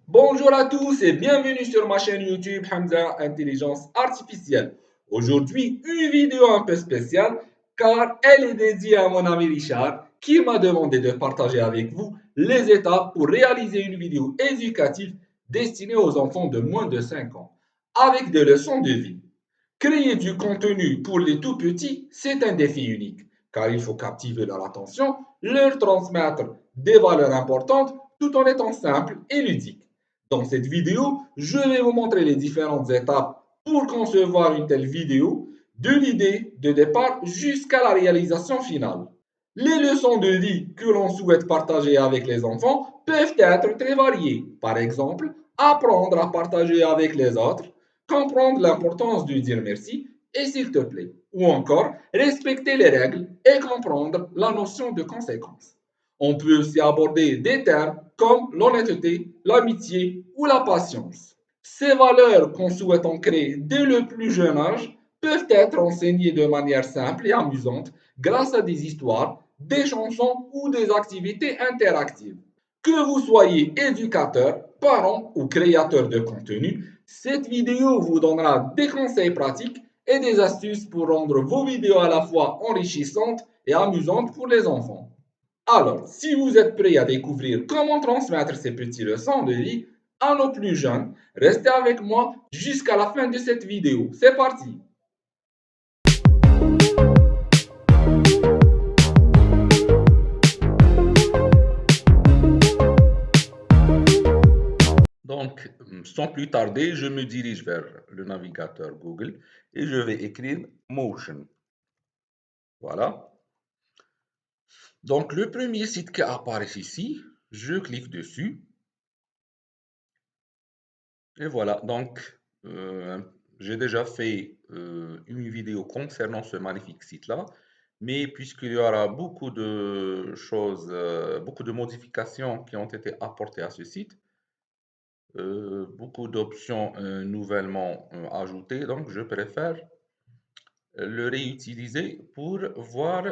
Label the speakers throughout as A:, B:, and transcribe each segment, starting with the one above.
A: Bonjour à tous et bienvenue sur ma chaîne YouTube Hamza Intelligence Artificielle. Aujourd'hui, une vidéo un peu spéciale car elle est dédiée à mon ami Richard qui m'a demandé de partager avec vous les étapes pour réaliser une vidéo éducative destinée aux enfants de moins de 5 ans avec des leçons de vie. Créer du contenu pour les tout petits, c'est un défi unique car il faut captiver leur attention, leur transmettre des valeurs importantes tout en étant simple et ludique. Dans cette vidéo, je vais vous montrer les différentes étapes pour concevoir une telle vidéo, de l'idée de départ jusqu'à la réalisation finale. Les leçons de vie que l'on souhaite partager avec les enfants peuvent être très variées. Par exemple, apprendre à partager avec les autres, comprendre l'importance de dire merci et s'il te plaît, ou encore respecter les règles et comprendre la notion de conséquence. On peut aussi aborder des termes comme l'honnêteté, l'amitié ou la patience. Ces valeurs qu'on souhaite ancrer dès le plus jeune âge peuvent être enseignées de manière simple et amusante grâce à des histoires, des chansons ou des activités interactives. Que vous soyez éducateur, parent ou créateur de contenu, cette vidéo vous donnera des conseils pratiques et des astuces pour rendre vos vidéos à la fois enrichissantes et amusantes pour les enfants. Alors, si vous êtes prêt à découvrir comment transmettre ces petites leçons de vie à nos plus jeunes, restez avec moi jusqu'à la fin de cette vidéo. C'est parti! Donc, sans plus tarder, je me dirige vers le navigateur Google et je vais écrire Motion. Voilà. Donc, le premier site qui apparaît ici, je clique dessus. Et voilà. Donc, euh, j'ai déjà fait une vidéo concernant ce magnifique site-là. Mais puisqu'il y aura beaucoup de choses, beaucoup de modifications qui ont été apportées à ce site, beaucoup d'options nouvellement ajoutées, donc je préfère le réutiliser pour voir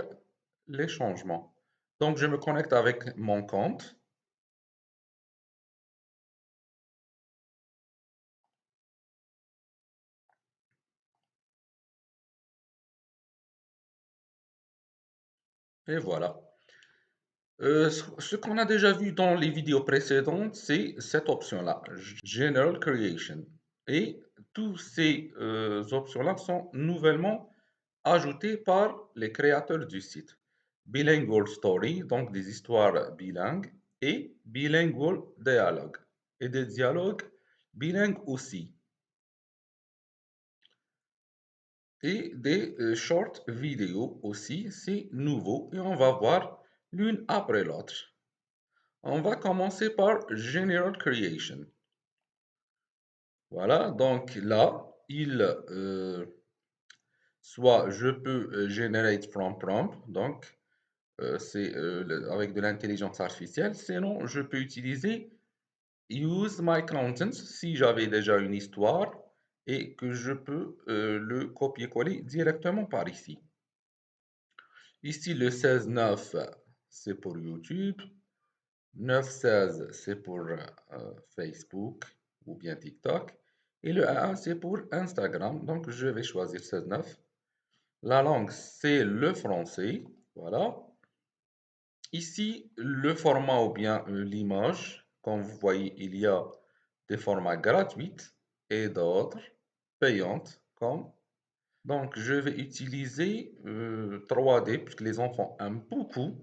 A: les changements. Donc, je me connecte avec mon compte. Et voilà. Ce qu'on a déjà vu dans les vidéos précédentes, c'est cette option-là, General Creation. Et toutes ces options-là sont nouvellement ajoutées par les créateurs du site. Bilingual Story, donc des histoires bilingues, et Bilingual Dialogue, et des dialogues bilingues aussi. Et des short vidéos aussi, c'est nouveau et on va voir l'une après l'autre. On va commencer par General Creation. Voilà, donc là, soit je peux generate from prompt, donc c'est avec de l'intelligence artificielle, sinon je peux utiliser use my contents si j'avais déjà une histoire et que je peux le copier-coller directement par ici. Ici, le 16.9, c'est pour YouTube. 9.16, c'est pour Facebook ou bien TikTok. Et le 1, c'est pour Instagram. Donc, je vais choisir 16.9. La langue, c'est le français. Voilà. Ici, le format ou bien l'image. Comme vous voyez, il y a des formats gratuits et d'autres payantes, comme donc, je vais utiliser 3D, puisque les enfants aiment beaucoup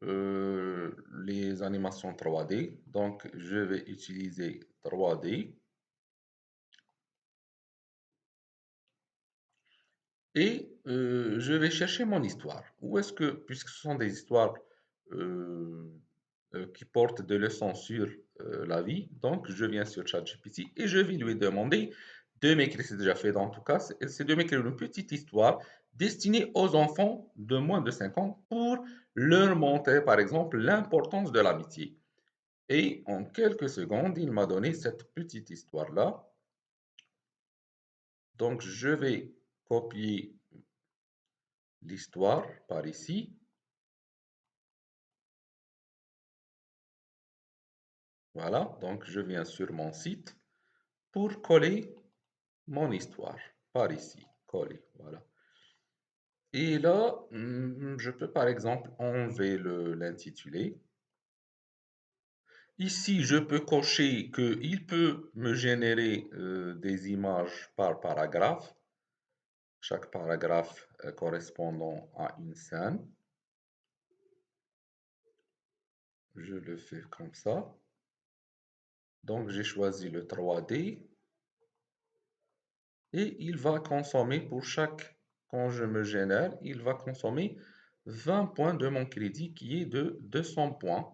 A: les animations 3D. Donc, je vais utiliser 3D. Et je vais chercher mon histoire. Où est-ce que, puisque ce sont des histoires euh, qui portent des leçons sur la vie, donc je viens sur ChatGPT et je vais lui demander de m'écrire, c'est déjà fait dans tout cas, c'est de m'écrire une petite histoire destinée aux enfants de moins de 5 ans pour leur montrer, par exemple, l'importance de l'amitié. Et en quelques secondes, il m'a donné cette petite histoire-là. Donc, je vais copier l'histoire par ici. Voilà, donc je viens sur mon site pour coller mon histoire. Par ici, coller, voilà. Et là, je peux par exemple enlever l'intitulé. Ici, je peux cocher qu'il peut me générer des images par paragraphe, chaque paragraphe correspondant à une scène. Je le fais comme ça. Donc, j'ai choisi le 3D et il va consommer quand je me génère, il va consommer 20 points de mon crédit qui est de 200 points.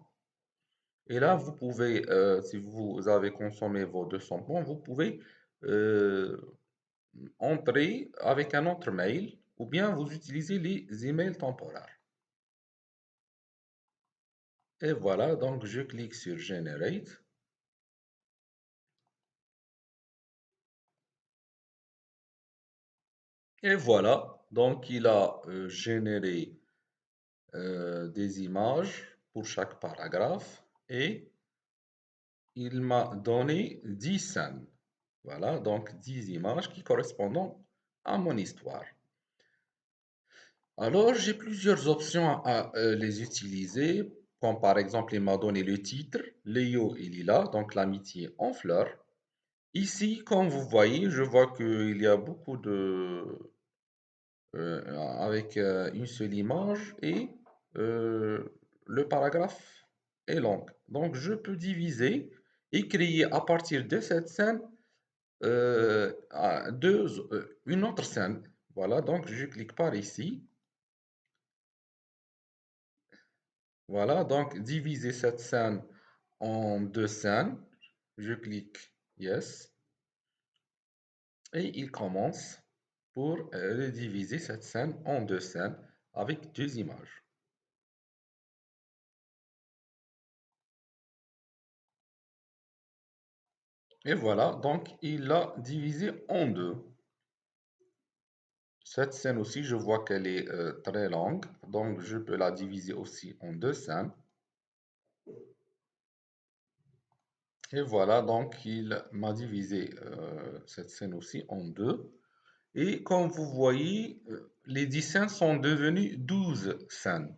A: Et là, vous pouvez, si vous avez consommé vos 200 points, vous pouvez euh, entrer avec un autre mail ou bien vous utilisez les emails temporaires. Et voilà, donc je clique sur Generate. Et voilà, donc il a généré des images pour chaque paragraphe et il m'a donné 10 scènes. Voilà, donc 10 images qui correspondent à mon histoire. Alors, j'ai plusieurs options à les utiliser, comme par exemple, il m'a donné le titre, Léo et Lila, donc l'amitié en fleurs. Ici, comme vous voyez, je vois qu'il y a beaucoup avec une seule image et euh, le paragraphe est long. Donc, je peux diviser et créer à partir de cette scène une autre scène. Voilà, donc je clique par ici. Voilà, donc diviser cette scène en deux scènes. Je clique Yes. Et il commence pour diviser cette scène en deux scènes avec deux images. Et voilà, donc il l'a divisé en deux. Cette scène aussi, je vois qu'elle est très longue, donc je peux la diviser aussi en deux scènes. Et voilà, donc il m'a divisé cette scène aussi en deux. Et comme vous voyez, les 10 scènes sont devenues 12 scènes.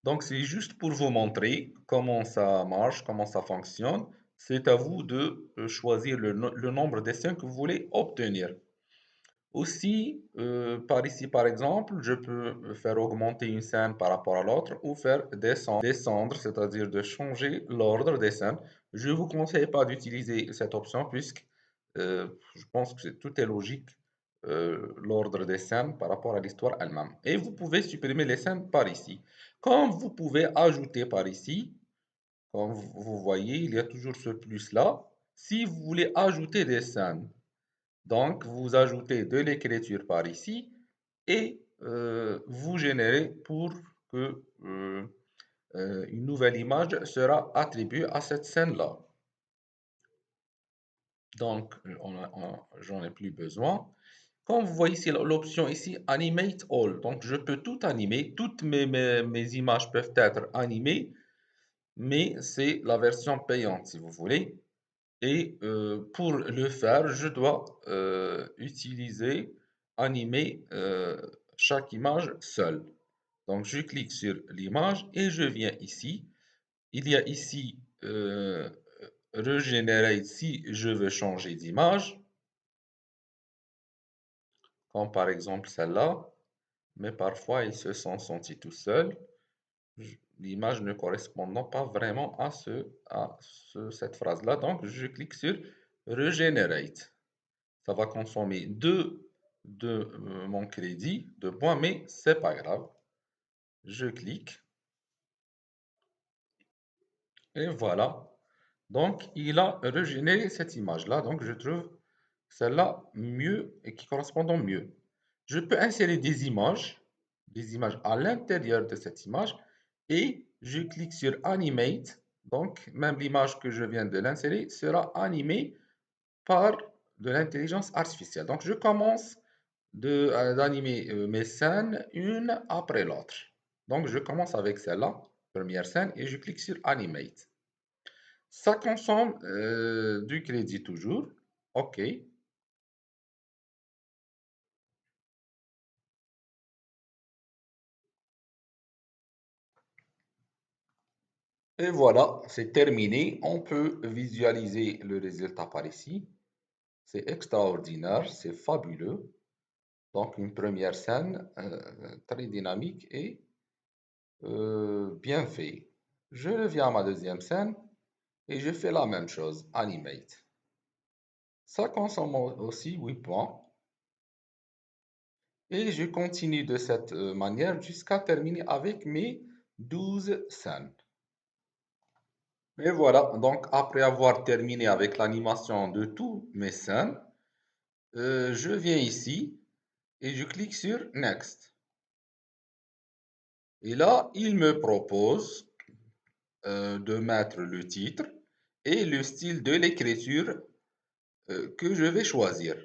A: Donc c'est juste pour vous montrer comment ça marche, comment ça fonctionne. C'est à vous de choisir le nombre de scènes que vous voulez obtenir. Aussi, par ici, par exemple, je peux faire augmenter une scène par rapport à l'autre ou faire descendre, c'est-à-dire de changer l'ordre des scènes. Je ne vous conseille pas d'utiliser cette option puisque je pense que tout est logique, l'ordre des scènes par rapport à l'histoire elle-même. Et vous pouvez supprimer les scènes par ici. Comme vous pouvez ajouter par ici, comme vous voyez, il y a toujours ce plus-là. Si vous voulez ajouter des scènes, donc, vous ajoutez de l'écriture par ici et vous générez pour que une nouvelle image sera attribuée à cette scène-là. Donc, j'en ai plus besoin. Comme vous voyez ici, l'option ici, Animate All. Donc, je peux tout animer. Toutes mes images peuvent être animées, mais c'est la version payante, si vous voulez. Et pour le faire, je dois utiliser, animer chaque image seule. Donc, je clique sur l'image et je viens ici. Il y a ici Regenerate si je veux changer d'image, comme par exemple celle-là. Mais parfois, ils se sont sentis tout seuls. L'image ne correspondant pas vraiment cette phrase-là. Donc, je clique sur Regenerate. Ça va consommer de mon crédit, de points, mais c'est pas grave. Je clique et voilà. Donc, il a régénéré cette image-là. Donc, je trouve celle-là mieux et qui correspond mieux. Je peux insérer des images à l'intérieur de cette image et je clique sur Animate. Donc, même l'image que je viens de l'insérer sera animée par de l'intelligence artificielle. Donc, je commence d'animer mes scènes une après l'autre. Donc, je commence avec celle-là, première scène, et je clique sur Animate. Ça consomme du crédit toujours. OK. Et voilà, c'est terminé. On peut visualiser le résultat par ici. C'est extraordinaire, c'est fabuleux. Donc, une première scène très dynamique et bien fait. Je reviens à ma deuxième scène et je fais la même chose, animate. Ça consomme aussi 8 points. Et je continue de cette manière jusqu'à terminer avec mes 12 scènes. Et voilà, donc après avoir terminé avec l'animation de tous mes scènes, je viens ici et je clique sur Next. Et là, il me propose de mettre le titre et le style de l'écriture que je vais choisir.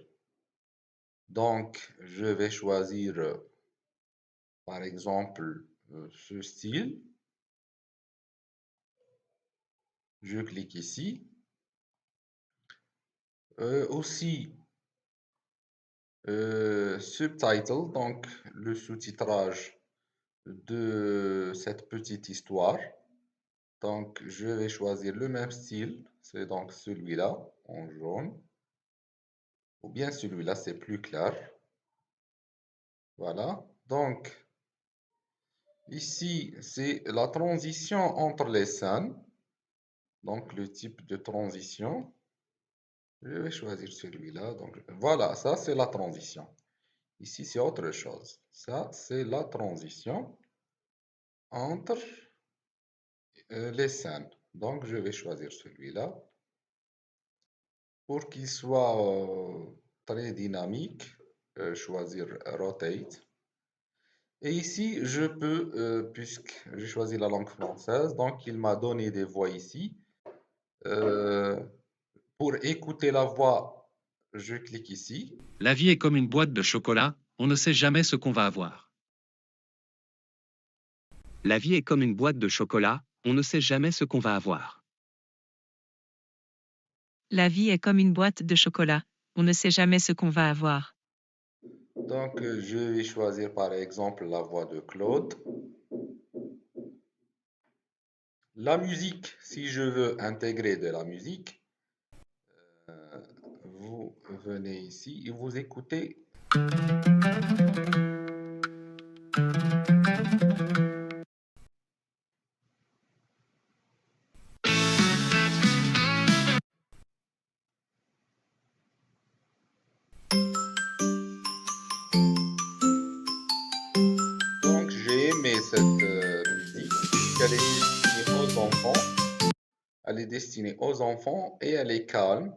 A: Donc, je vais choisir, par exemple, ce style. Je clique ici. Aussi, subtitle, donc le sous-titrage de cette petite histoire. Donc, je vais choisir le même style, c'est donc celui-là, en jaune. Ou bien celui-là, c'est plus clair. Voilà. Donc, ici, c'est la transition entre les scènes. Donc, le type de transition. Je vais choisir celui-là. Donc, voilà, ça, c'est la transition. Ici, c'est autre chose. Ça, c'est la transition entre les scènes. Donc, je vais choisir celui-là pour qu'il soit très dynamique. Choisir Rotate. Et ici, je peux, puisque j'ai choisi la langue française, donc il m'a donné des voix ici. Euh, pour écouter la voix, je clique ici.
B: La vie est comme une boîte de chocolat, on ne sait jamais ce qu'on va avoir. La vie est comme une boîte de chocolat, on ne sait jamais ce qu'on va avoir.
C: La vie est comme une boîte de chocolat. On ne sait jamais ce qu'on va avoir.
A: Donc, je vais choisir par exemple la voix de Claude. La musique, si je veux intégrer de la musique, vous venez ici et vous écoutez. Donc, j'ai aimé cette musique puisqu'elle est destinée aux enfants. Elle est destinée aux enfants et elle est calme.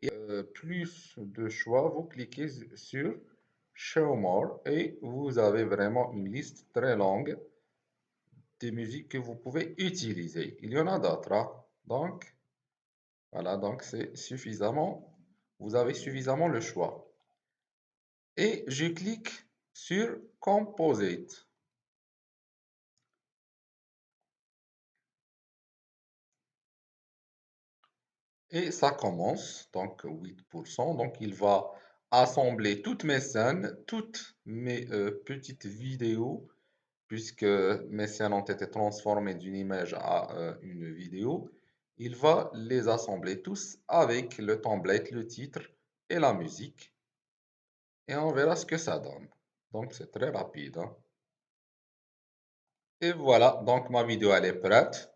A: Et plus de choix, vous cliquez sur Show More et vous avez vraiment une liste très longue des musiques que vous pouvez utiliser. Il y en a d'autres, hein. Donc, voilà, donc c'est suffisamment, vous avez suffisamment le choix. Et je clique sur Composite. Et ça commence, donc 8%. Donc il va assembler toutes mes scènes, toutes mes petites vidéos, puisque mes scènes ont été transformées d'une image à une vidéo. Il va les assembler tous avec le template, le titre et la musique. Et on verra ce que ça donne. Donc c'est très rapide, hein. Et voilà, donc ma vidéo elle est prête.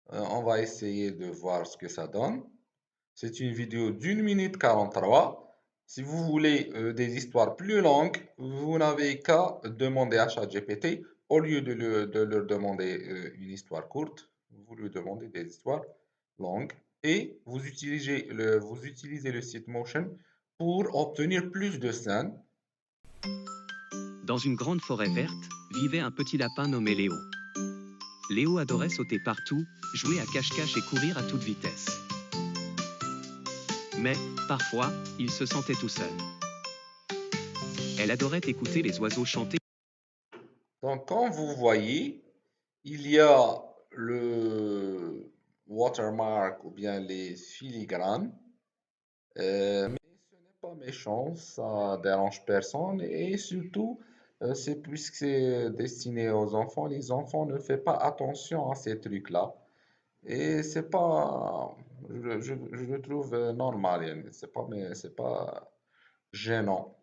A: On va essayer de voir ce que ça donne. C'est une vidéo d'une minute 43. Si vous voulez des histoires plus longues, vous n'avez qu'à demander à ChatGPT. Au lieu de leur demander une histoire courte, vous lui demandez des histoires longues. Et vous utilisez le site Motion pour obtenir plus de scènes.
B: Dans une grande forêt verte, vivait un petit lapin nommé Léo. Léo adorait sauter partout, jouer à cache-cache et courir à toute vitesse. Mais, parfois, il se sentait tout seul. Elle adorait écouter les oiseaux chanter.
A: Donc, comme vous voyez, il y a le watermark ou bien les filigranes. Mais ce n'est pas méchant, ça dérange personne et surtout, c'est puisque c'est destiné aux enfants, les enfants ne font pas attention à ces trucs-là. Et c'est pas, je le trouve normal, yani, c'est pas gênant.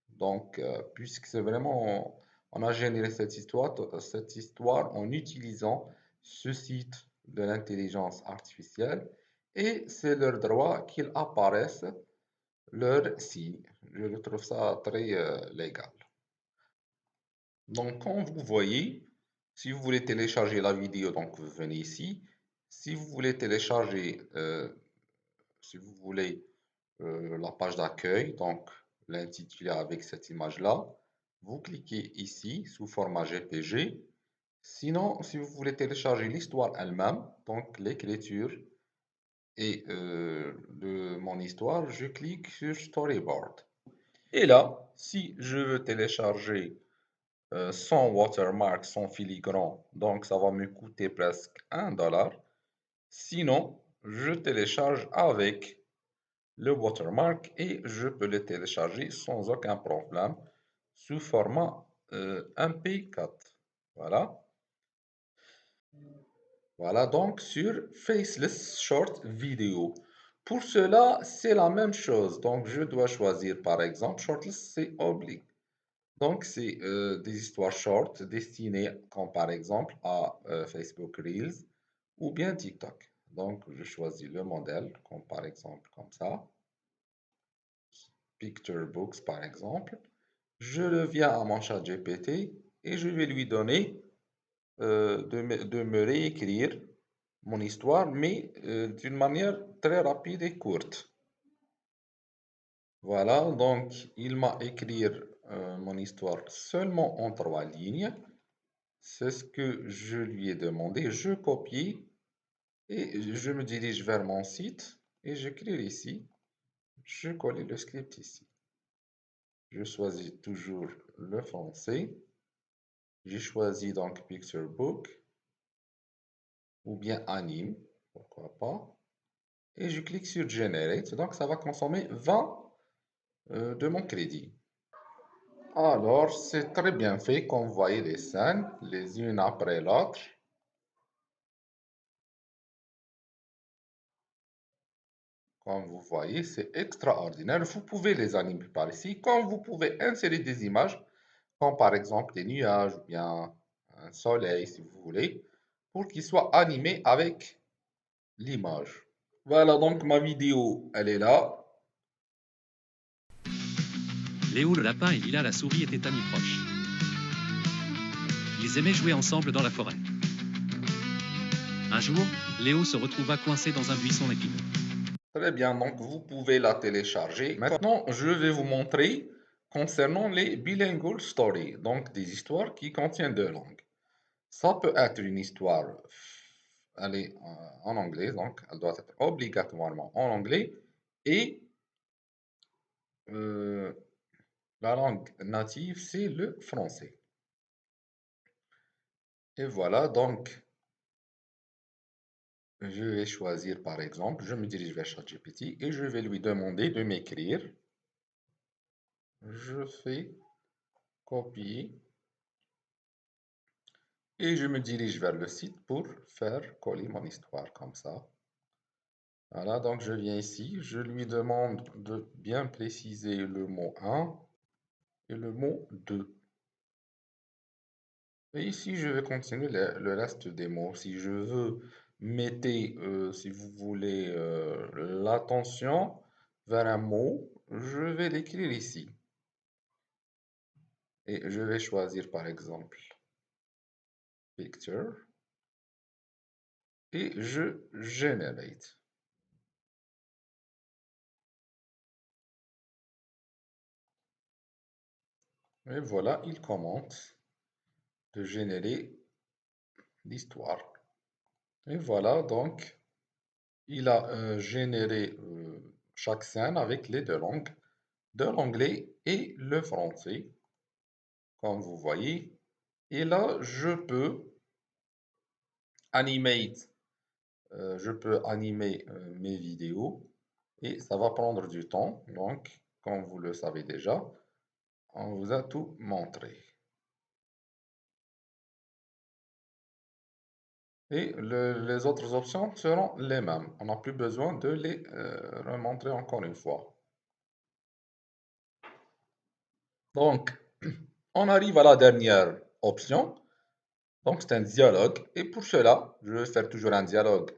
A: Donc, puisque c'est vraiment, on a généré cette histoire en utilisant ce site de l'intelligence artificielle et c'est leur droit qu'ils apparaissent leur signe. Je trouve ça très légal. Donc, quand vous voyez, si vous voulez télécharger la vidéo, donc vous venez ici. Si vous voulez télécharger, si vous voulez la page d'accueil, donc l'intitulé avec cette image-là, vous cliquez ici sous format GPG. Sinon, si vous voulez télécharger l'histoire elle-même, donc l'écriture et de mon histoire, je clique sur Storyboard. Et là, si je veux télécharger sans watermark, sans filigrane, donc ça va me coûter presque $1. Sinon, je télécharge avec le watermark et je peux le télécharger sans aucun problème sous format MP4. Voilà. Voilà donc sur Faceless Short Video. Pour cela, c'est la même chose. Donc, je dois choisir par exemple Shortlist, c'est oblique. Donc, c'est des histoires short destinées, comme par exemple à Facebook Reels ou bien TikTok. Donc, je choisis le modèle, comme par exemple comme ça. Picture Books par exemple. Je reviens à mon chat GPT et je vais lui donner de me réécrire mon histoire, mais d'une manière très rapide et courte. Voilà, donc il m'a écrit mon histoire seulement en 3 lignes. C'est ce que je lui ai demandé. Je copie et je me dirige vers mon site et j'écris ici. Je colle le script ici. Je choisis toujours le français. J'ai choisi donc Picture Book ou bien Anime, pourquoi pas. Et je clique sur Generate. Donc ça va consommer 20 de mon crédit. Alors, c'est très bien fait, comme vous voyez les scènes, les unes après l'autre. Comme vous voyez, c'est extraordinaire. Vous pouvez les animer par ici, comme vous pouvez insérer des images, comme par exemple des nuages ou bien un soleil, si vous voulez, pour qu'ils soient animés avec l'image. Voilà, donc ma vidéo, elle est là.
B: Léo le lapin et Lila la souris étaient amis proches. Ils aimaient jouer ensemble dans la forêt. Un jour, Léo se retrouva coincé dans un buisson épineux.
A: Très bien, donc vous pouvez la télécharger. Maintenant, je vais vous montrer concernant les bilingual stories, donc des histoires qui contiennent deux langues. Ça peut être une histoire, elle est en anglais, donc elle doit être obligatoirement en anglais, et euh, la langue native, c'est le français. Et voilà, donc je vais choisir par exemple, je me dirige vers ChatGPT et je vais lui demander de m'écrire. Je fais copier et je me dirige vers le site pour faire coller mon histoire comme ça. Voilà, donc je viens ici, je lui demande de bien préciser le mot 1 et le mot 2. Et ici, je vais continuer le reste des mots. Si je veux mettre, si vous voulez, l'attention vers un mot, je vais l'écrire ici. Et je vais choisir par exemple picture et je generate. Et voilà, il commence de générer l'histoire. Et voilà, donc, il a généré chaque scène avec les deux langues, de l'anglais et le français, comme vous voyez. Et là, je peux animate
D: je peux animer mes vidéos et ça va prendre du temps. Donc, comme vous le savez déjà, on vous a tout montré. Et les autres options seront les mêmes. On n'a plus besoin de les remontrer encore une fois. Donc, on arrive à la dernière option. Donc, c'est un dialogue. Et pour cela, je vais faire toujours un dialogue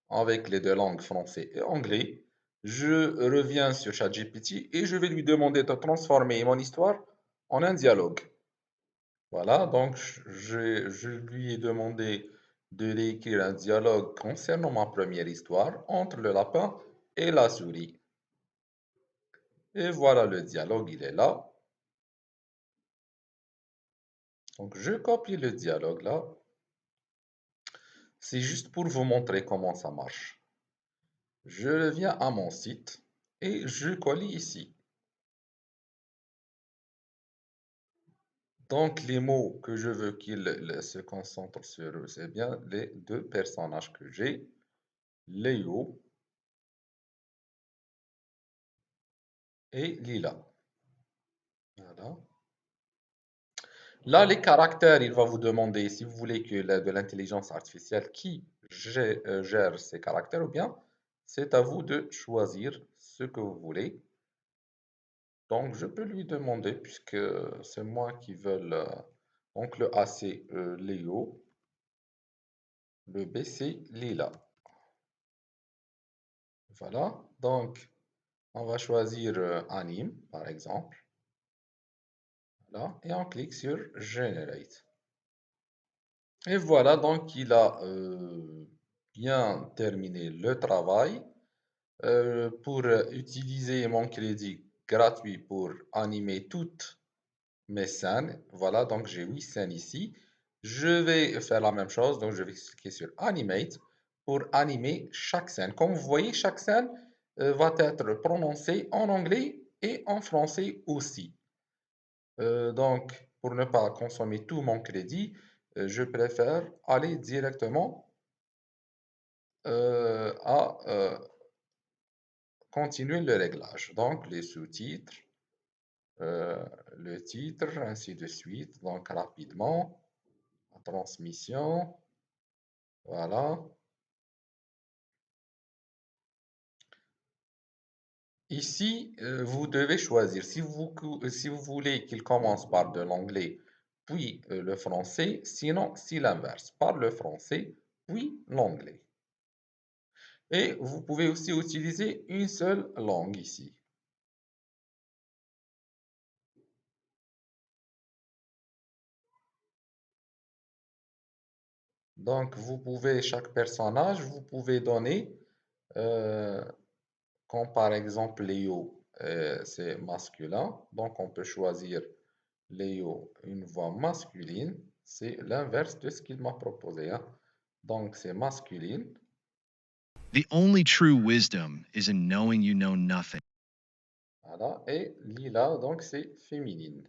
D: avec les deux langues français et anglais. Je reviens sur ChatGPT et je vais lui demander de transformer mon histoire en un dialogue. Voilà, donc je lui ai demandé de réécrire un dialogue concernant ma première histoire entre le lapin et la souris. Et voilà le dialogue, il est là. Donc je copie le dialogue là. C'est juste pour vous montrer comment ça marche. Je reviens à mon site et je colle ici. Donc les mots que je veux qu'il se concentre sur eux, c'est bien les deux personnages que j'ai, Léo et Lila. Voilà. Là, les caractères, il va vous demander si vous voulez que de l'intelligence artificielle qui gère ces caractères ou bien c'est à vous de choisir ce que vous voulez. Donc, je peux lui demander, puisque c'est moi qui veux donc le A, c'est Léo, le B, c'est Lila. Voilà, donc on va choisir Anime, par exemple. Voilà, et on clique sur Generate. Et voilà, donc il a bien terminé le travail. Pour utiliser mon crédit gratuit pour animer toutes mes scènes, voilà, donc j'ai 8 scènes ici. Je vais faire la même chose, donc je vais cliquer sur Animate pour animer chaque scène. Comme vous voyez, chaque scène va être prononcée en anglais et en français aussi. Donc, pour ne pas consommer tout mon crédit, je préfère aller directement à continuer le réglage. Donc, les sous-titres, euh, le titre, ainsi de suite. Donc, rapidement, la transmission, voilà. Ici, vous devez choisir si vous voulez qu'il commence par de l'anglais, puis le français, sinon, si l'inverse, par le français, puis l'anglais. Et vous pouvez aussi utiliser une seule langue ici. Donc, vous pouvez, chaque personnage, vous pouvez donner, euh, comme par exemple Léo, c'est masculin, donc on peut choisir Léo, une voix masculine, c'est l'inverse de ce qu'il m'a proposé, hein. Donc, c'est masculine,
E: The only true wisdom is in knowing you know nothing.
D: voilà, et Lila, donc c'est féminine.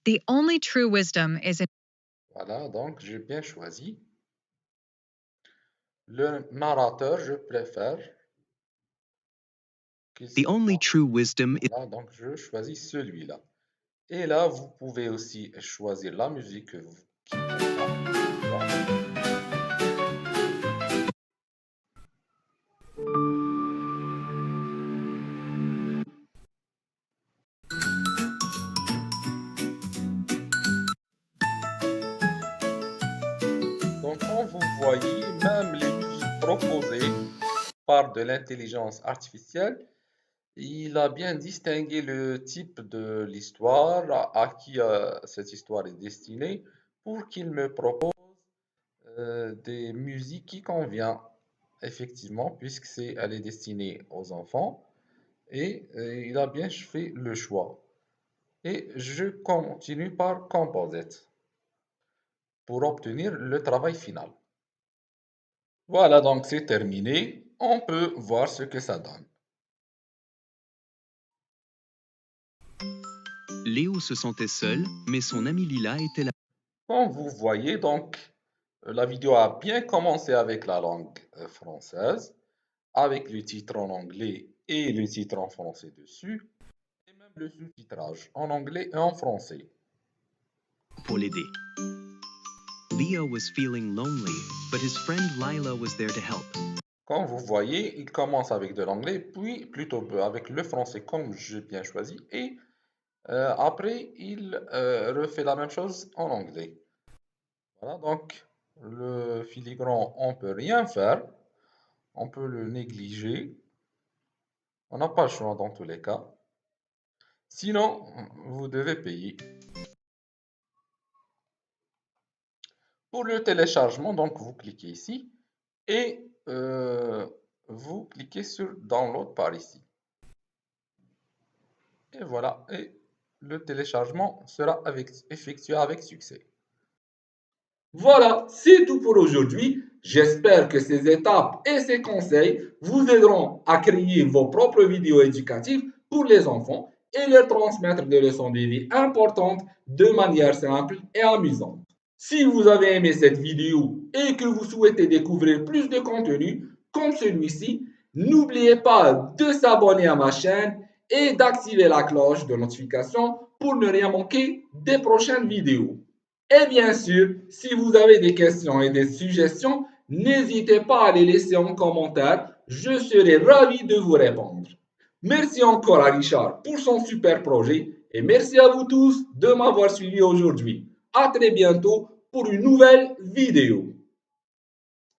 F: The only true wisdom is in
D: Voilà, donc j'ai bien choisi. Le narrateur, je préfère qu'il
B: The only
D: soit.
B: true wisdom is
D: Voilà, donc je choisis celui-là. Et là, vous pouvez aussi choisir la musique qui convient. Donc, comme vous voyez, même les musiques proposées par de l'intelligence artificielle, il a bien distingué le type de l'histoire, à qui cette histoire est destinée, pour qu'il me propose des musiques qui conviennent effectivement, puisque elle est destinée aux enfants, et il a bien fait le choix. Et je continue par Composite pour obtenir le travail final. Voilà, donc c'est terminé. On peut voir ce que ça donne.
B: Léo se sentait seul, mais son ami Lila était là.
D: Comme vous voyez, donc, La vidéo a bien commencé avec la langue française, avec le titre en anglais et le titre en français dessus, et même le sous-titrage en anglais et en français.
B: Pour l'aider. Leo was feeling lonely, but his friend Lila was there to help.
D: Comme vous voyez, il commence avec de l'anglais, puis plutôt avec le français comme j'ai bien choisi, et après il refait la même chose en anglais. Voilà, donc le filigrane, on peut rien faire, on peut le négliger, on n'a pas le choix dans tous les cas. Sinon, vous devez payer. Pour le téléchargement, donc vous cliquez ici et vous cliquez sur Download par ici. Et voilà, et le téléchargement sera effectué avec succès.
A: Voilà, c'est tout pour aujourd'hui. J'espère que ces étapes et ces conseils vous aideront à créer vos propres vidéos éducatives pour les enfants et leur transmettre des leçons de vie importantes de manière simple et amusante. Si vous avez aimé cette vidéo et que vous souhaitez découvrir plus de contenu comme celui-ci, n'oubliez pas de s'abonner à ma chaîne et d'activer la cloche de notification pour ne rien manquer des prochaines vidéos. Et bien sûr, si vous avez des questions et des suggestions, n'hésitez pas à les laisser en commentaire, je serai ravi de vous répondre. Merci encore à Richard pour son super projet et merci à vous tous de m'avoir suivi aujourd'hui. À très bientôt pour une nouvelle vidéo.